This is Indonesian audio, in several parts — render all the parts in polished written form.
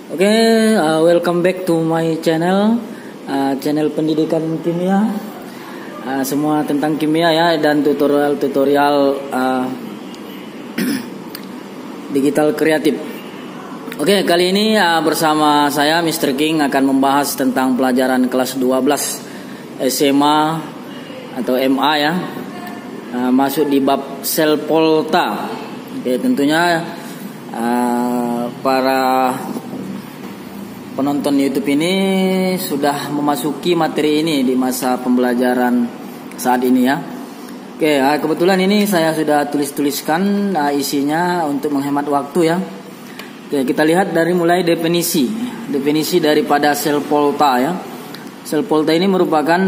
Oke, welcome back to my channel, channel pendidikan kimia, semua tentang kimia ya, dan tutorial digital kreatif. Oke, kali ini bersama saya Mr. King akan membahas tentang pelajaran kelas 12 SMA atau MA ya, masuk di bab sel Volta. Oke, tentunya para penonton YouTube ini sudah memasuki materi ini di masa pembelajaran saat ini ya. Oke, kebetulan ini saya sudah tuliskan isinya untuk menghemat waktu ya. Oke, kita lihat dari mulai definisi daripada sel Volta ya. Sel Volta ini merupakan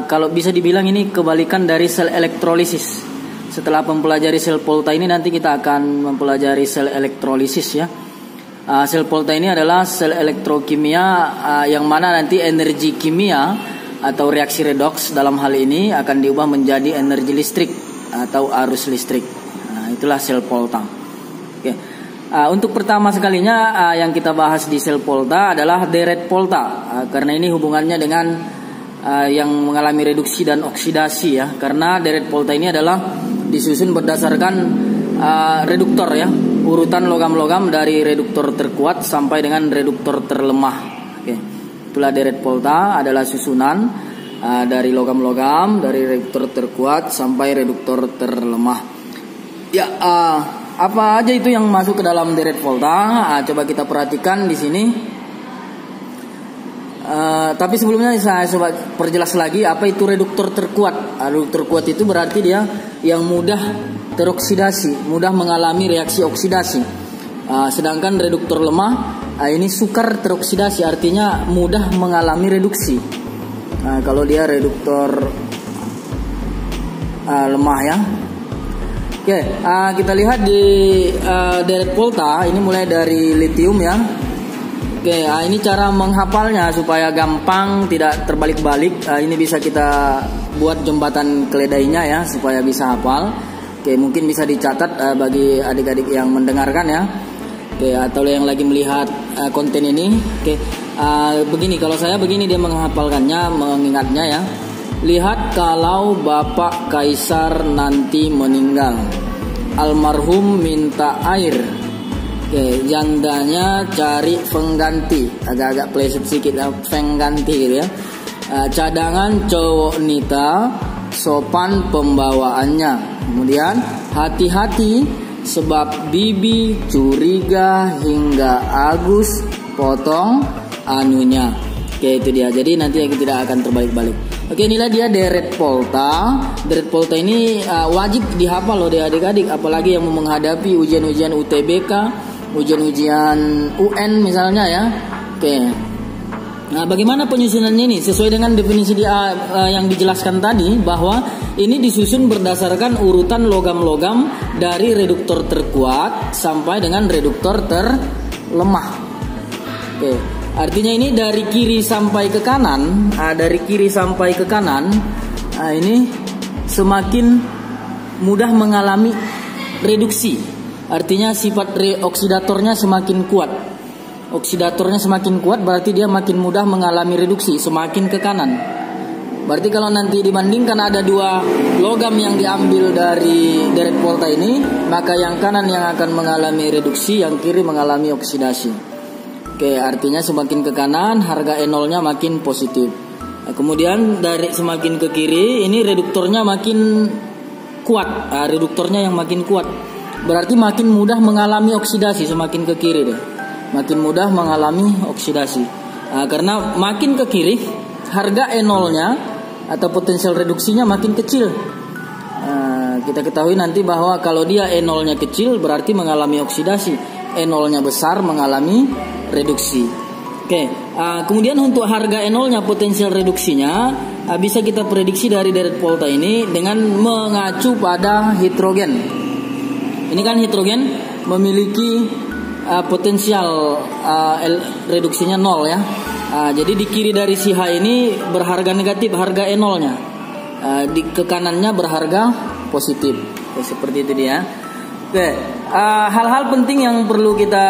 kalau bisa dibilang ini kebalikan dari sel elektrolisis. Setelah mempelajari sel Volta ini nanti kita akan mempelajari sel elektrolisis ya. Sel Volta ini adalah sel elektrokimia yang mana nanti energi kimia atau reaksi redoks dalam hal ini akan diubah menjadi energi listrik atau arus listrik. Itulah sel Volta. Oke. Untuk pertama sekalinya yang kita bahas di sel Volta adalah deret Volta, karena ini hubungannya dengan yang mengalami reduksi dan oksidasi ya. Karena deret Volta ini adalah disusun berdasarkan reduktor ya, urutan logam-logam dari reduktor terkuat sampai dengan reduktor terlemah. Oke. Itulah deret Volta, adalah susunan dari logam-logam dari reduktor terkuat sampai reduktor terlemah. Ya, apa aja itu yang masuk ke dalam deret Volta? Coba kita perhatikan di sini. Tapi sebelumnya saya coba perjelas lagi apa itu reduktor terkuat. Reduktor terkuat itu berarti dia yang mudah teroksidasi, mudah mengalami reaksi oksidasi. Sedangkan reduktor lemah ini sukar teroksidasi, artinya mudah mengalami reduksi. Kalau dia reduktor lemah ya. Oke, kita lihat di deret Volta ini mulai dari litium ya. Oke, ini cara menghafalnya supaya gampang, tidak terbalik-balik. Ini bisa kita buat jembatan keledainya ya supaya bisa hafal. Oke, mungkin bisa dicatat bagi adik-adik yang mendengarkan ya. Oke, atau yang lagi melihat konten ini. Oke, begini, kalau saya begini dia menghafalkannya, mengingatnya ya. Lihat kalau Bapak Kaisar nanti meninggal, almarhum minta air. Oke, jandanya cari pengganti, agak-agak pleset sedikit ya, pengganti gitu ya. Cadangan cowok nita, sopan pembawaannya. Kemudian hati-hati sebab bibi curiga hingga Agus potong anunya. Oke, itu dia. Jadi nanti tidak akan terbalik-balik. Oke, inilah dia deret Volta. Deret Volta ini wajib dihafal loh adik-adik, apalagi yang mau menghadapi ujian-ujian UTBK, ujian-ujian UN misalnya ya. Oke. Nah, bagaimana penyusunannya ini? Sesuai dengan definisi yang dijelaskan tadi, bahwa ini disusun berdasarkan urutan logam-logam dari reduktor terkuat sampai dengan reduktor terlemah. Oke, artinya ini dari kiri sampai ke kanan, ini semakin mudah mengalami reduksi. Artinya sifat oksidatornya semakin kuat. Oksidatornya semakin kuat berarti dia makin mudah mengalami reduksi, semakin ke kanan. Berarti kalau nanti dibandingkan ada dua logam yang diambil dari deret Volta ini, maka yang kanan yang akan mengalami reduksi, yang kiri mengalami oksidasi. Oke, artinya semakin ke kanan harga E0-nya makin positif. Nah, kemudian dari semakin ke kiri ini reduktornya makin kuat. Reduktornya yang makin kuat berarti makin mudah mengalami oksidasi, semakin ke kiri deh. Makin mudah mengalami oksidasi. Karena makin ke kiri harga E0-nya atau potensial reduksinya makin kecil. Kita ketahui nanti bahwa kalau dia E0-nya kecil berarti mengalami oksidasi, E0-nya besar mengalami reduksi. Oke, kemudian untuk harga E0-nya potensial reduksinya bisa kita prediksi dari deret Volta ini dengan mengacu pada hidrogen. Ini kan hidrogen memiliki potensial reduksinya 0 ya. Jadi di kiri dari si H ini berharga negatif, harga E0-nya. Di ke kanannya berharga positif. Oke, seperti itu dia. Oke, hal-hal penting yang perlu kita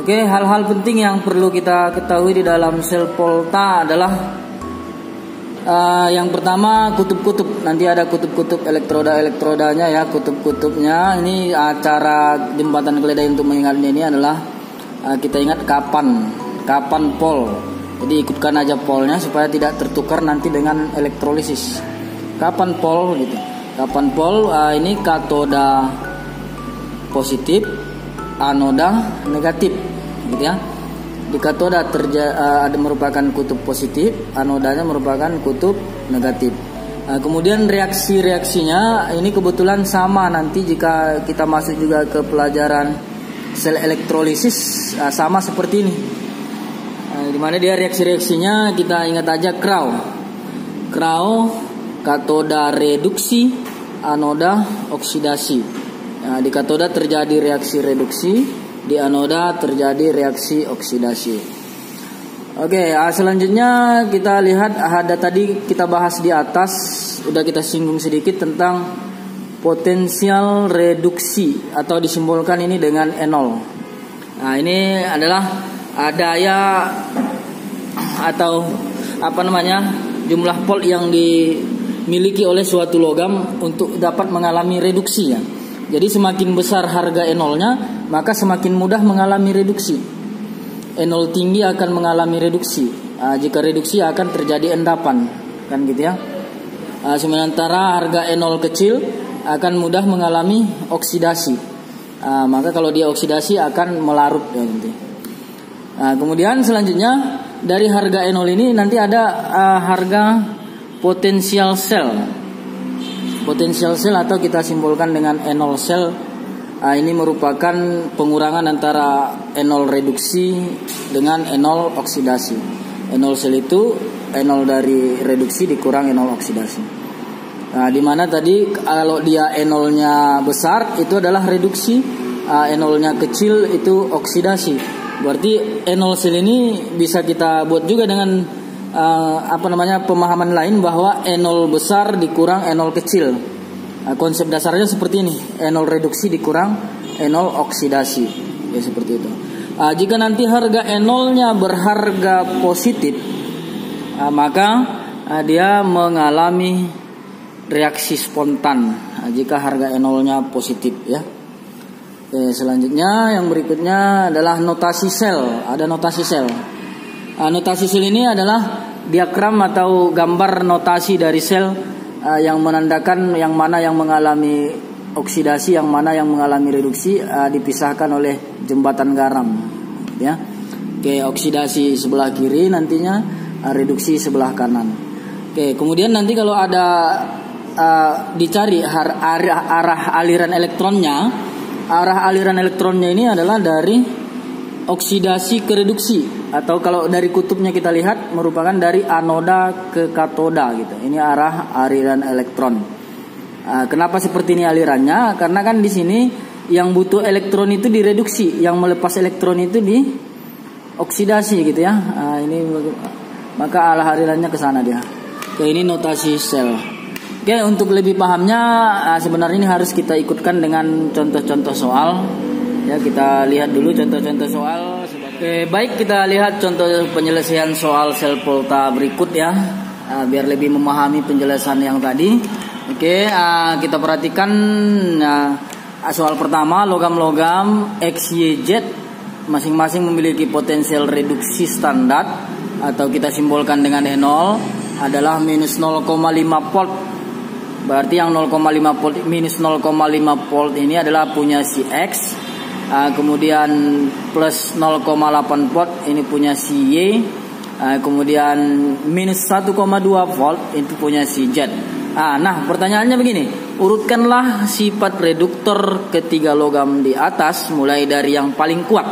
Oke, hal-hal penting yang perlu kita ketahui di dalam sel volta adalah yang pertama kutub-kutub. Nanti ada kutub-kutub elektrodanya ya, kutub-kutubnya. Ini cara jembatan keledai untuk mengingatnya ini adalah kita ingat kapan pol. Jadi ikutkan aja polnya supaya tidak tertukar nanti dengan elektrolisis. Kapan pol gitu. Kapan pol ini katoda positif, anoda negatif gitu ya. Di katoda ada merupakan kutub positif, anodanya merupakan kutub negatif. Kemudian reaksi-reaksinya ini kebetulan sama nanti jika kita masuk juga ke pelajaran sel elektrolisis, sama seperti ini. Di mana dia reaksi-reaksinya kita ingat aja Crow, katoda reduksi, anoda oksidasi. Di katoda terjadi reaksi reduksi, di anoda terjadi reaksi oksidasi. Oke, selanjutnya kita lihat ada tadi kita bahas di atas, udah kita singgung sedikit tentang potensial reduksi atau disimbolkan ini dengan E0. Nah, ini adalah daya atau jumlah volt yang dimiliki oleh suatu logam untuk dapat mengalami reduksi ya. Jadi semakin besar harga E0-nya, maka semakin mudah mengalami reduksi. E0 tinggi akan mengalami reduksi. Jika reduksi akan terjadi endapan, kan gitu ya. Sementara harga E0 kecil akan mudah mengalami oksidasi. Maka kalau dia oksidasi akan melarut ya nanti. Kemudian selanjutnya dari harga E0 ini nanti ada harga potensial sel. Potensial sel atau kita simbolkan dengan E0 sel. Ini merupakan pengurangan antara E0 reduksi dengan E0 oksidasi. E0 sel itu E0 dari reduksi dikurang E0 oksidasi. Dimana tadi kalau dia E0-nya besar itu adalah reduksi, E0-nya kecil itu oksidasi. Berarti E0 sel ini bisa kita buat juga dengan pemahaman lain bahwa E0 besar dikurang E0 kecil. Konsep dasarnya seperti ini, E0 reduksi dikurang E0 oksidasi ya, seperti itu. Jika nanti harga E0-nya berharga positif, maka dia mengalami reaksi spontan jika harga E0-nya positif ya. Selanjutnya yang berikutnya adalah notasi sel. Ada notasi sel. Notasi sel ini adalah diagram atau gambar notasi dari sel yang menandakan yang mana yang mengalami oksidasi, yang mana yang mengalami reduksi, dipisahkan oleh jembatan garam ya. Oke, oksidasi sebelah kiri nantinya, reduksi sebelah kanan. Oke, kemudian nanti kalau ada dicari arah aliran elektronnya. Arah aliran elektronnya ini adalah dari oksidasi ke reduksi, atau kalau dari kutubnya kita lihat merupakan dari anoda ke katoda gitu. Ini arah aliran elektron. Kenapa seperti ini alirannya? Karena kan di sini yang butuh elektron itu direduksi, yang melepas elektron itu di oksidasi gitu ya. Ini maka arah alirannya ke sana dia. Oke, ini notasi sel. Oke, untuk lebih pahamnya sebenarnya ini harus kita ikutkan dengan contoh-contoh soal. Ya, kita lihat dulu contoh-contoh soal. Oke, baik, kita lihat contoh penyelesaian soal sel volta berikut ya, biar lebih memahami penjelasan yang tadi. Oke, kita perhatikan soal pertama, logam-logam X, Y, Z masing-masing memiliki potensial reduksi standar atau kita simbolkan dengan E0 adalah minus 0,5 volt. Berarti yang 0,5 volt minus 0,5 volt ini adalah punya si X. Kemudian plus 0,8 volt ini punya si Y. Kemudian minus 1,2 volt itu punya si Z. Nah, pertanyaannya begini, urutkanlah sifat reduktor ketiga logam di atas mulai dari yang paling kuat.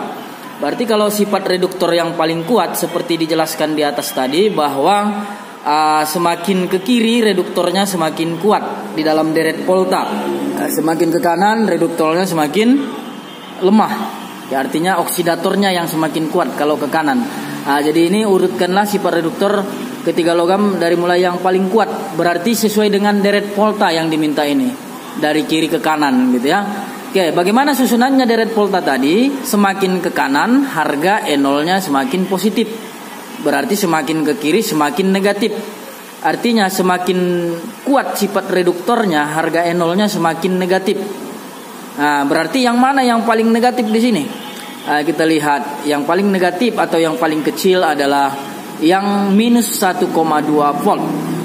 Berarti kalau sifat reduktor yang paling kuat seperti dijelaskan di atas tadi, bahwa semakin ke kiri reduktornya semakin kuat di dalam deret volta, semakin ke kanan reduktornya semakin lemah ya, artinya oksidatornya yang semakin kuat kalau ke kanan. Jadi ini urutkanlah sifat reduktor ketiga logam dari mulai yang paling kuat, berarti sesuai dengan deret volta yang diminta ini dari kiri ke kanan gitu ya. Oke, bagaimana susunannya deret volta tadi? Semakin ke kanan, harga E0-nya semakin positif. Berarti semakin ke kiri semakin negatif. Artinya semakin kuat sifat reduktornya, harga E0-nya semakin negatif. Nah, berarti yang mana yang paling negatif di sini? Kita lihat yang paling negatif atau yang paling kecil adalah yang minus 1,2 volt,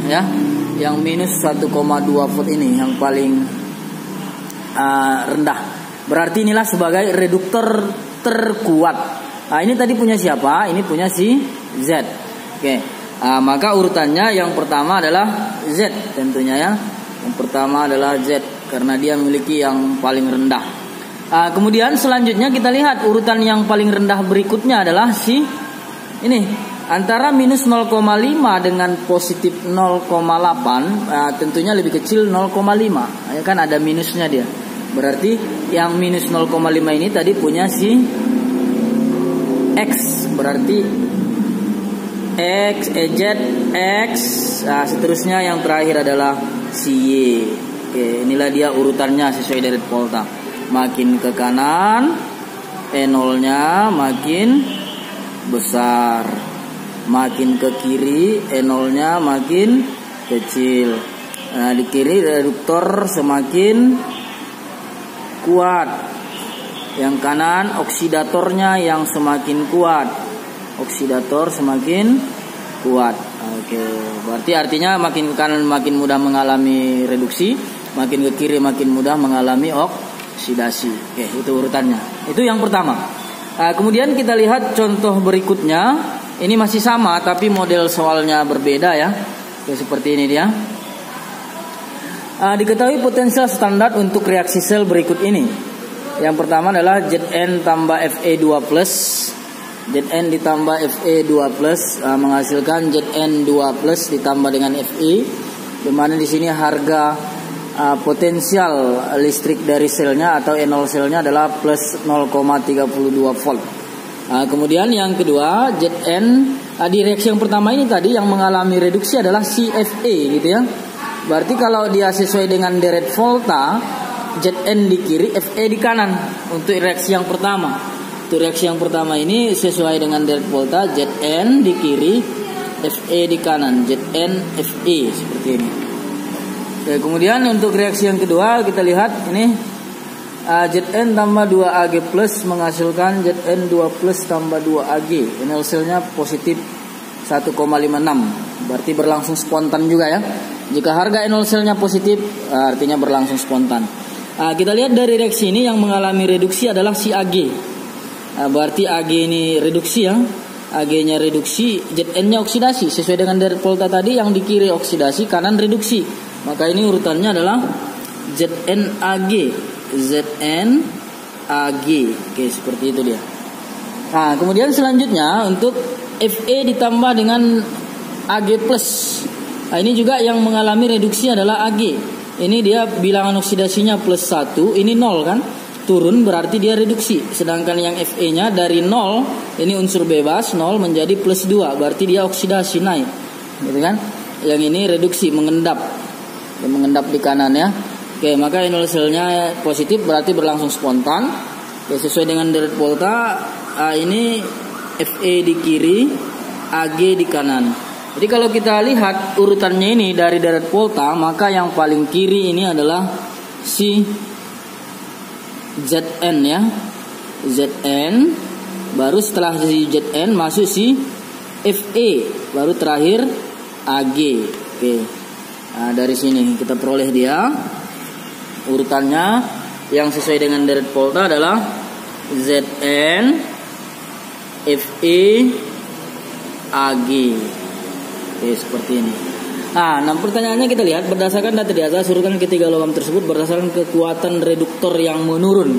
ya. Yang minus 1,2 volt ini yang paling rendah. Berarti inilah sebagai reduktor terkuat. Ini tadi punya siapa? Ini punya si Z. Oke. Maka urutannya yang pertama adalah Z tentunya ya. Yang pertama adalah Z karena dia memiliki yang paling rendah. Kemudian selanjutnya kita lihat urutan yang paling rendah berikutnya adalah si ini. Antara minus 0,5 dengan positif 0,8 tentunya lebih kecil 0,5. Ya kan ada minusnya dia. Berarti yang minus 0,5 ini tadi punya si X. Berarti X, EZ, X. Seterusnya yang terakhir adalah si Y. Oke, inilah dia urutannya sesuai deret volta. Makin ke kanan E0-nya makin besar. Makin ke kiri E0-nya makin kecil. Di kiri reduktor semakin kuat. Yang kanan oksidatornya yang semakin kuat. Oksidator semakin kuat. Oke, berarti artinya makin ke kanan makin mudah mengalami reduksi, makin ke kiri makin mudah mengalami oksidasi. Oke, itu urutannya. Itu yang pertama. Kemudian kita lihat contoh berikutnya. Ini masih sama tapi model soalnya berbeda ya. Oke, seperti ini dia. Diketahui potensial standar untuk reaksi sel berikut ini. Yang pertama adalah Zn tambah Fe2+. Zn ditambah Fe2+ menghasilkan Zn2+ ditambah dengan Fe. Di mana di sini harga potensial listrik dari selnya atau E0 selnya adalah plus 0,32 volt. Kemudian yang kedua Zn di reaksi yang pertama ini tadi yang mengalami reduksi adalah si Fe gitu ya. Berarti kalau dia sesuai dengan deret volta, Zn di kiri, Fe di kanan untuk reaksi yang pertama. Untuk reaksi yang pertama ini sesuai dengan deret volta, Zn di kiri, Fe di kanan, Zn Fe seperti ini. Oke, kemudian untuk reaksi yang kedua kita lihat ini Zn tambah 2Ag plus menghasilkan Zn2 plus tambah 2Ag. Ini hasilnya positif 1,56. Berarti berlangsung spontan juga ya. Jika harga E0 selnya positif artinya berlangsung spontan. Kita lihat dari reaksi ini yang mengalami reduksi adalah si Ag. Berarti Ag ini reduksi ya. Ag-nya reduksi, Zn-nya oksidasi. Sesuai dengan deret volta tadi yang di kiri oksidasi, kanan reduksi. Maka ini urutannya adalah ZnAg. ZnAg. Oke, seperti itu dia. Kemudian selanjutnya untuk Fe ditambah dengan Ag+. Ini juga yang mengalami reduksi adalah Ag. Ini dia bilangan oksidasinya plus 1, ini 0 kan? Turun berarti dia reduksi. Sedangkan yang Fe-nya dari 0, ini unsur bebas 0 menjadi plus 2, berarti dia oksidasi naik. Gitu kan? Yang ini reduksi, mengendap. Dia mengendap di kanan ya. Oke, maka E0 selnya positif berarti berlangsung spontan. Oke, sesuai dengan deret volta, ini Fe di kiri, Ag di kanan. Jadi kalau kita lihat urutannya ini dari deret volta, maka yang paling kiri ini adalah si Zn ya. Zn, baru setelah si Zn masuk si Fe, baru terakhir Ag. Oke. Dari sini kita peroleh dia urutannya yang sesuai dengan deret volta adalah Zn, Fe, Ag. Oke, seperti ini. Nah, pertanyaannya kita lihat berdasarkan data di atas urutan ketiga logam tersebut berdasarkan kekuatan reduktor yang menurun.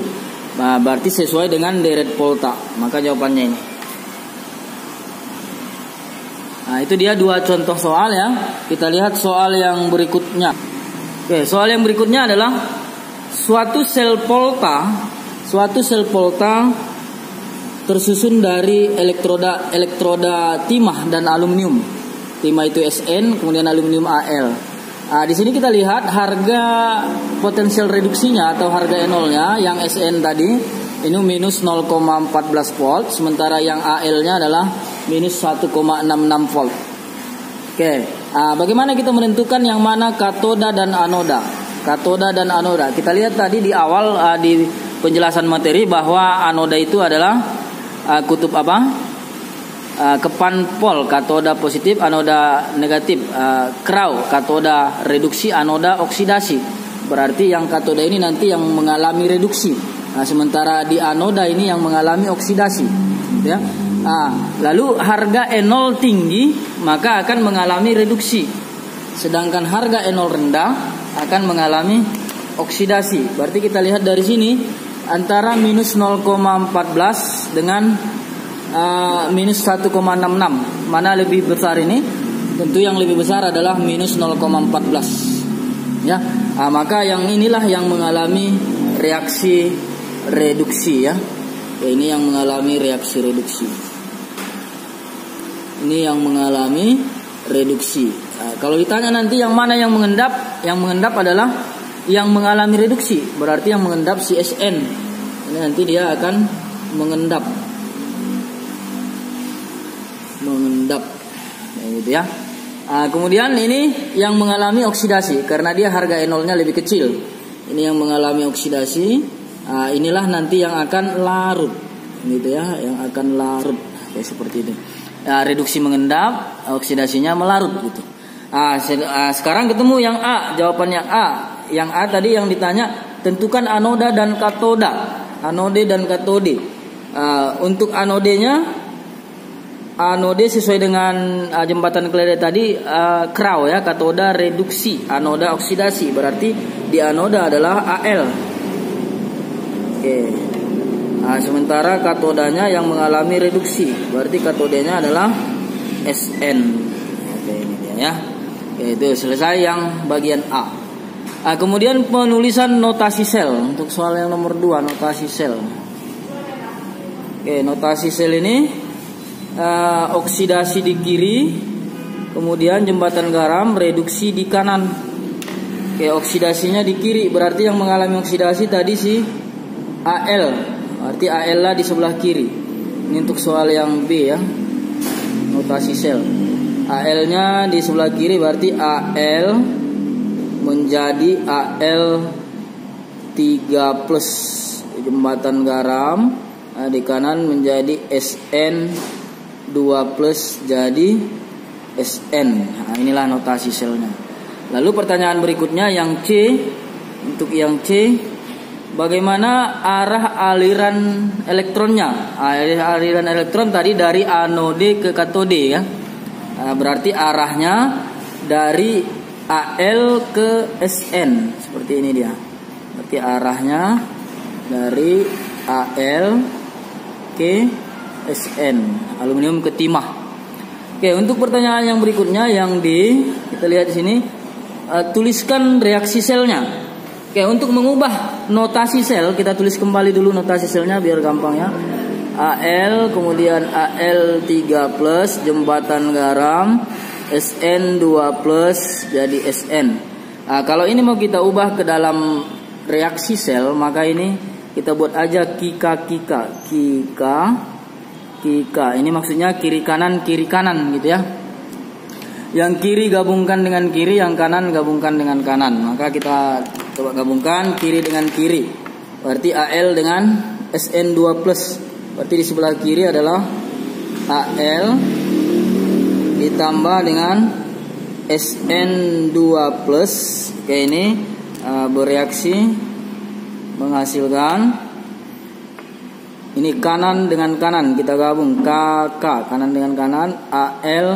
Nah, berarti sesuai dengan deret volta. Maka jawabannya ini. Nah, itu dia dua contoh soal ya. Kita lihat soal yang berikutnya. Oke, soal yang berikutnya adalah suatu sel volta tersusun dari elektroda timah dan aluminium. Timah itu Sn, kemudian aluminium Al. Di sini kita lihat harga potensial reduksinya atau harga E0-nya yang SN tadi ini minus 0,14 volt, sementara yang AL-nya adalah minus 1,66 volt. Oke, bagaimana kita menentukan yang mana katoda dan anoda? Katoda dan anoda. Kita lihat tadi di awal di penjelasan materi bahwa anoda itu adalah kutub apa? Kepan pol, katoda positif, anoda negatif, kraw, katoda reduksi, anoda oksidasi. Berarti yang katoda ini nanti yang mengalami reduksi, sementara di anoda ini yang mengalami oksidasi, ya. Lalu harga E0 tinggi maka akan mengalami reduksi, sedangkan harga E0 rendah akan mengalami oksidasi. Berarti kita lihat dari sini antara minus 0,14 dengan minus 1,66, mana lebih besar ini? Tentu yang lebih besar adalah minus 0,14, ya. Maka yang inilah yang mengalami reaksi reduksi, ya. Ini yang mengalami reaksi reduksi. Ini yang mengalami reduksi. Kalau ditanya nanti yang mana yang mengendap? Yang mengendap adalah yang mengalami reduksi. Berarti yang mengendap si SN. Ini nanti dia akan mengendap. Gitu ya. Kemudian ini yang mengalami oksidasi karena dia harga E0-nya lebih kecil. Ini yang mengalami oksidasi. Inilah nanti yang akan larut, gitu ya, yang akan larut kayak seperti ini. Reduksi mengendap, oksidasinya melarut gitu. Sekarang ketemu yang A, jawabannya A. Yang A tadi yang ditanya, tentukan anoda dan katoda. Anode dan katode. Untuk anodenya, anode sesuai dengan jembatan Clairaut tadi, kraw ya, katoda reduksi, anoda oksidasi. Berarti di anoda adalah AL. Oke. Sementara katodanya yang mengalami reduksi, berarti katodenya adalah SN. Oke, ini dia ya. Oke, itu selesai yang bagian A. Kemudian penulisan notasi sel untuk soal yang nomor 2, notasi sel. Oke, notasi sel ini oksidasi di kiri, kemudian jembatan garam reduksi di kanan. Oke, oksidasinya di kiri, berarti yang mengalami oksidasi tadi si AL, berarti AL lah di sebelah kiri. Ini untuk soal yang B ya, notasi sel. AL-nya di sebelah kiri, berarti AL menjadi AL 3 plus jembatan garam, di kanan menjadi SN 2 plus jadi SN. Inilah notasi selnya. Lalu pertanyaan berikutnya yang C. Untuk yang C, bagaimana arah aliran elektronnya? Aliran elektron tadi dari anode ke katode ya. Berarti arahnya dari AL ke SN. Seperti ini dia. Berarti arahnya dari AL ke SN, aluminium ke timah. Oke, untuk pertanyaan yang berikutnya yang D, kita lihat di sini, tuliskan reaksi selnya. Oke, untuk mengubah notasi sel, kita tulis kembali dulu notasi selnya biar gampang ya. AL, kemudian AL 3 plus, jembatan garam, SN 2 plus, jadi SN. Kalau ini mau kita ubah ke dalam reaksi sel, maka ini kita buat aja kika. Ini maksudnya kiri kanan gitu ya. Yang kiri gabungkan dengan kiri, yang kanan gabungkan dengan kanan. Maka kita coba gabungkan kiri dengan kiri. Berarti AL dengan SN 2 plus. Berarti di sebelah kiri adalah AL ditambah dengan SN 2 plus. Oke, ini bereaksi menghasilkan ini kanan dengan kanan, kita gabung KK, kanan dengan kanan, AL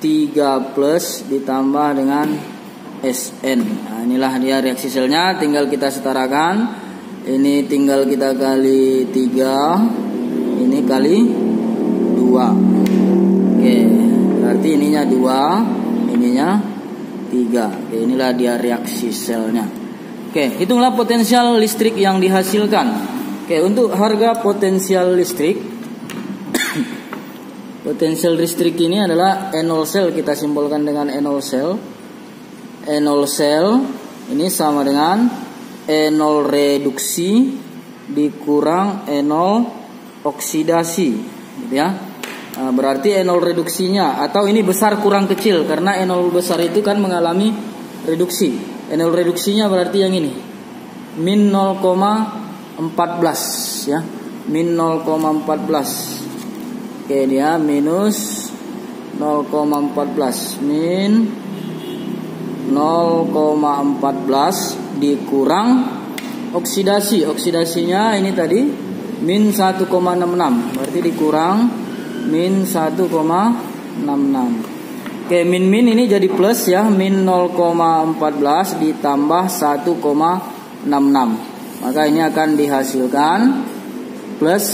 3 plus ditambah dengan SN. Inilah dia reaksi selnya, tinggal kita setarakan. Ini tinggal kita kali 3, ini kali 2. Oke, berarti ininya 2, ininya 3. Oke, inilah dia reaksi selnya. Oke, hitunglah potensial listrik yang dihasilkan. Oke, untuk harga potensial listrik potensial listrik ini adalah E0 sel, kita simbolkan dengan E0 sel. E0 sel ini sama dengan E0 reduksi dikurang E0 oksidasi, gitu ya. Berarti E0 reduksinya, atau ini besar kurang kecil, karena E0 besar itu kan mengalami reduksi. E0 reduksinya berarti yang ini min 0,14 ya, min 0,14. Oke, dia minus 0,14, min 0,14 dikurang oksidasi. Oksidasinya ini tadi min 1,66, berarti dikurang min 1,66. Oke, min ini jadi plus ya, min 0,14 ditambah 1,66. Maka ini akan dihasilkan plus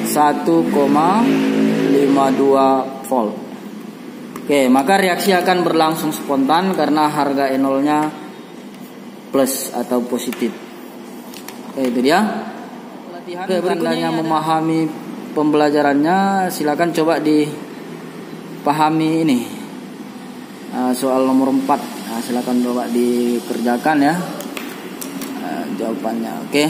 1,52 volt. Oke, maka reaksi akan berlangsung spontan karena harga E0-nya plus atau positif. Oke, itu dia. Oke, berikutnya memahami pembelajarannya, silakan coba dipahami ini. Soal nomor 4. Silakan coba dikerjakan ya. Jawabannya. Oke.